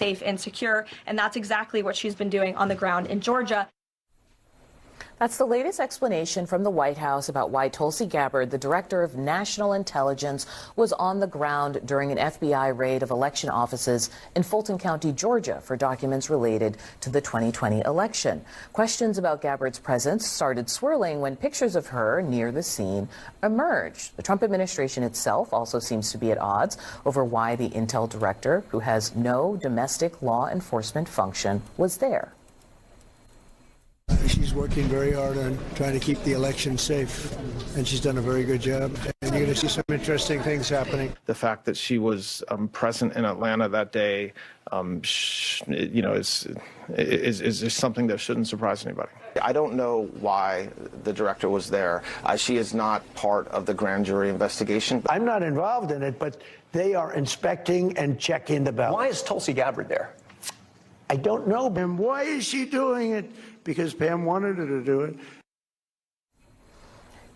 safe and secure. And that's exactly what she's been doing on the ground in Georgia. That's the latest explanation from the White House about why Tulsi Gabbard, the director of national intelligence, was on the ground during an FBI raid of election offices in Fulton County, Georgia, for documents related to the 2020 election. Questions about Gabbard's presence started swirling when pictures of her near the scene emerged. The Trump administration itself also seems to be at odds over why the intel director, who has no domestic law enforcement function, was there. She's working very hard on trying to keep the election safe, and she's done a very good job. And you're going to see some interesting things happening. The fact that she was present in Atlanta that day, is something that shouldn't surprise anybody. I don't know why the director was there. She is not part of the grand jury investigation. I'm not involved in it, but they are inspecting and checking the ballot. Why is Tulsi Gabbard there? I don't know, Pam. Why is she doing it? Because Pam wanted her to do it.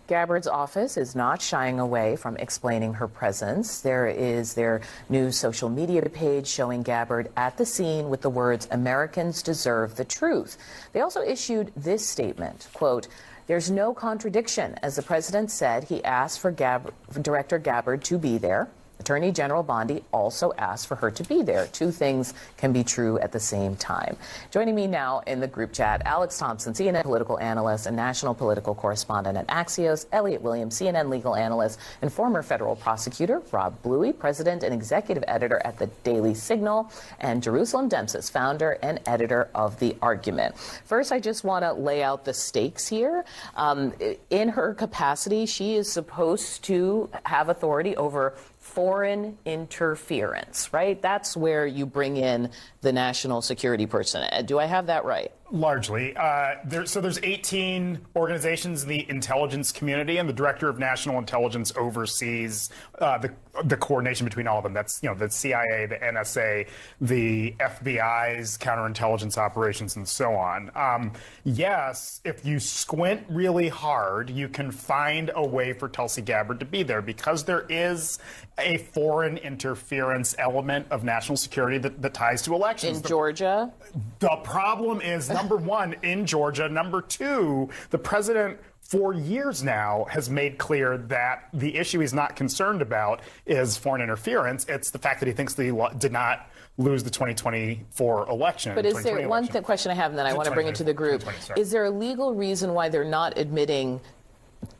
Gabbard's office is not shying away from explaining her presence. There is their new social media page showing Gabbard at the scene with the words, "Americans deserve the truth." They also issued this statement, quote, "There's no contradiction. As the president said, he asked for Director Gabbard to be there. Attorney General Bondi also asked for her to be there. Two things can be true at the same time." Joining me now in the group chat, Alex Thompson, CNN political analyst and national political correspondent at Axios, Elliot Williams, CNN legal analyst, and former federal prosecutor Rob Bluey, president and executive editor at the Daily Signal, and Jerusalem Demsis, founder and editor of The Argument. First, I just want to lay out the stakes here. In her capacity, she is supposed to have authority over foreign interference, right? That's where you bring in the national security person. Do I have that right? Largely. There's 18 organizations in the intelligence community, and the director of national intelligence oversees the coordination between all of them. That's, the CIA, the NSA, the FBI's counterintelligence operations, and so on. Yes, if you squint really hard, you can find a way for Tulsi Gabbard to be there, because there is a foreign interference element of national security that ties to elections. In Georgia? The problem is, number one, in Georgia. Number two, the president for years now has made clear that the issue he's not concerned about is foreign interference. It's the fact that he thinks that he did not lose the 2024 election. But is there one question I have, and then I want to bring it to the group. Is there a legal reason why they're not admitting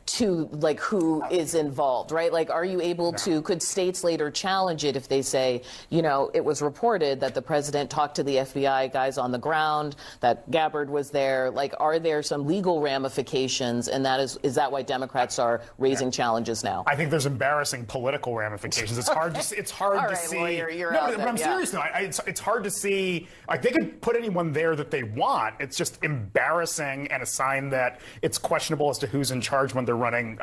to who is involved, right? Are you able to, could states later challenge it if they say, it was reported that the president talked to the FBI guys on the ground, that Gabbard was there? Are there some legal ramifications, and is that why Democrats are raising challenges now? I think there's embarrassing political ramifications. It's hard to see. I'm serious though. It's hard to see. They could put anyone there that they want. It's just embarrassing and a sign that it's questionable as to who's in charge when they're running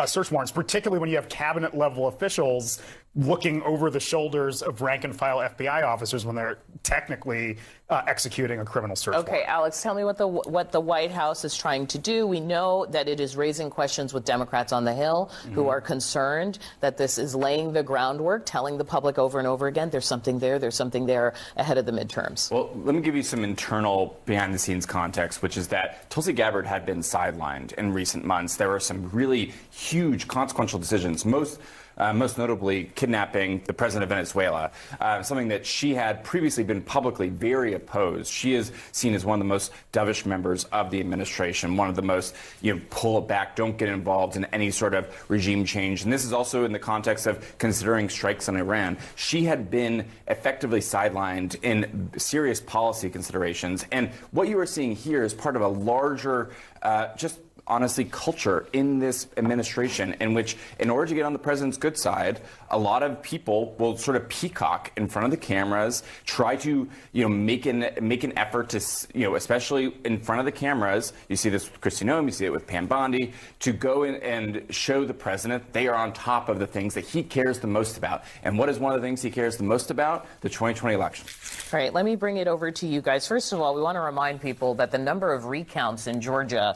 search warrants, particularly when you have cabinet level officials looking over the shoulders of rank and file FBI officers when they're technically executing a criminal search warrant. Okay, Alex, tell me what the White House is trying to do. We know that it is raising questions with Democrats on the Hill who are concerned that this is laying the groundwork, telling the public over and over again, there's something there ahead of the midterms. Well, let me give you some internal behind the scenes context, which is that Tulsi Gabbard had been sidelined in recent months. There were some really huge consequential decisions, most notably kidnapping the president of Venezuela, something that she had previously been publicly very opposed. She is seen as one of the most dovish members of the administration, one of the most, pull it back, don't get involved in any sort of regime change. And this is also in the context of considering strikes on Iran. She had been effectively sidelined in serious policy considerations. And what you are seeing here is part of a larger, honestly, culture in this administration in which, in order to get on the president's good side, a lot of people will sort of peacock in front of the cameras, try to, make an effort to, especially in front of the cameras. You see this with Kristi Noem, you see it with Pam Bondi, to go in and show the president they are on top of the things that he cares the most about. And what is one of the things he cares the most about? The 2020 election. All right, let me bring it over to you guys. First of all, we want to remind people that the number of recounts in Georgia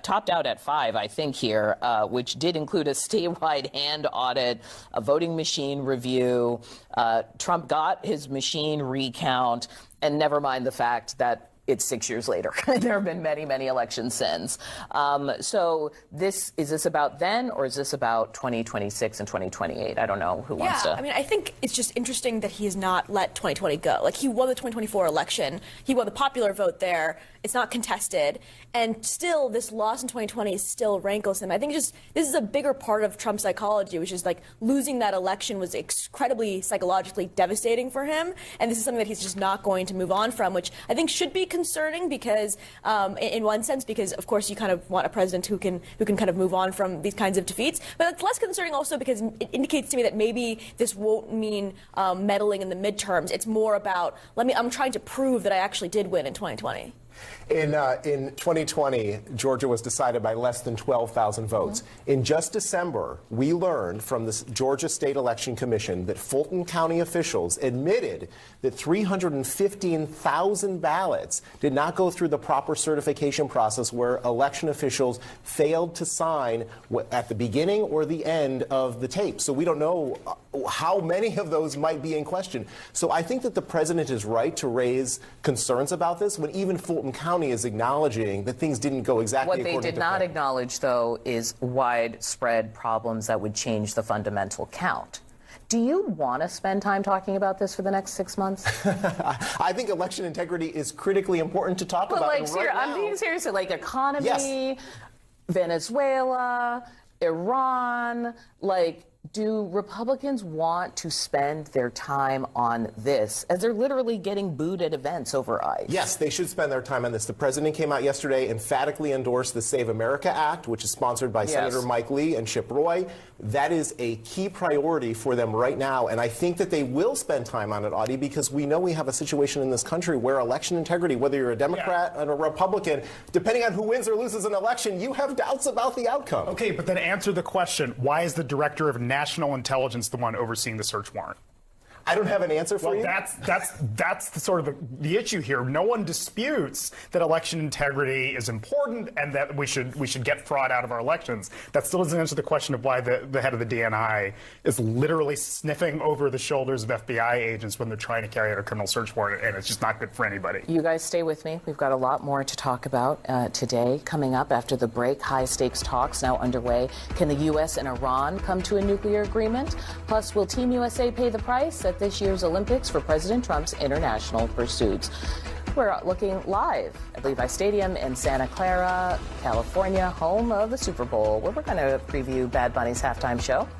topped out at 5, I think, here, which did include a statewide hand audit, a voting machine review. Trump got his machine recount, and never mind the fact that it's 6 years later. There have been many, many elections since. So is this about then, or is this about 2026 and 2028? I don't know who wants to. Yeah, I mean, I think it's just interesting that he has not let 2020 go. Like, he won the 2024 election. He won the popular vote there. It's not contested. And still, this loss in 2020 still rankles him. I think this is a bigger part of Trump's psychology, which is like losing that election was incredibly psychologically devastating for him. And this is something that he's just not going to move on from, which I think should be concerning because, in one sense, because of course you kind of want a president who can kind of move on from these kinds of defeats. But it's less concerning also because it indicates to me that maybe this won't mean meddling in the midterms. It's more about I'm trying to prove that I actually did win in 2020. In 2020, Georgia was decided by less than 12,000 votes. In just December, we learned from the Georgia State Election Commission that Fulton County officials admitted that 315,000 ballots did not go through the proper certification process, where election officials failed to sign at the beginning or the end of the tape. So we don't know how many of those might be in question. So I think that the president is right to raise concerns about this when even Fulton County is acknowledging that things didn't go exactly according to plan. What they did not acknowledge, though, is widespread problems that would change the fundamental count. Do you want to spend time talking about this for the next 6 months? I think election integrity is critically important to talk about. Like, I'm being serious. Like, economy, yes. Venezuela, Iran, like, do Republicans want to spend their time on this as they're literally getting booed at events over ICE? Yes, they should spend their time on this. The president came out yesterday, emphatically endorsed the Save America Act, which is sponsored by Senator Mike Lee and Chip Roy. That is a key priority for them right now, and I think that they will spend time on it, Audie, because we know we have a situation in this country where election integrity, whether you're a Democrat or a Republican, depending on who wins or loses an election, you have doubts about the outcome. Okay, but then answer the question, why is the director of national intelligence the one overseeing the search warrant? I don't have an answer for you. That's the sort of the issue here. No one disputes that election integrity is important and that we should get fraud out of our elections. That still doesn't answer the question of why the head of the DNI is literally sniffing over the shoulders of FBI agents when they're trying to carry out a criminal search warrant, and it's just not good for anybody. You guys stay with me. We've got a lot more to talk about today. Coming up after the break, high-stakes talks now underway. Can the U.S. and Iran come to a nuclear agreement? Plus, will Team USA pay the price at this year's Olympics for President Trump's international pursuits? We're looking live at Levi Stadium in Santa Clara, California, home of the Super Bowl, where we're going to preview Bad Bunny's halftime show.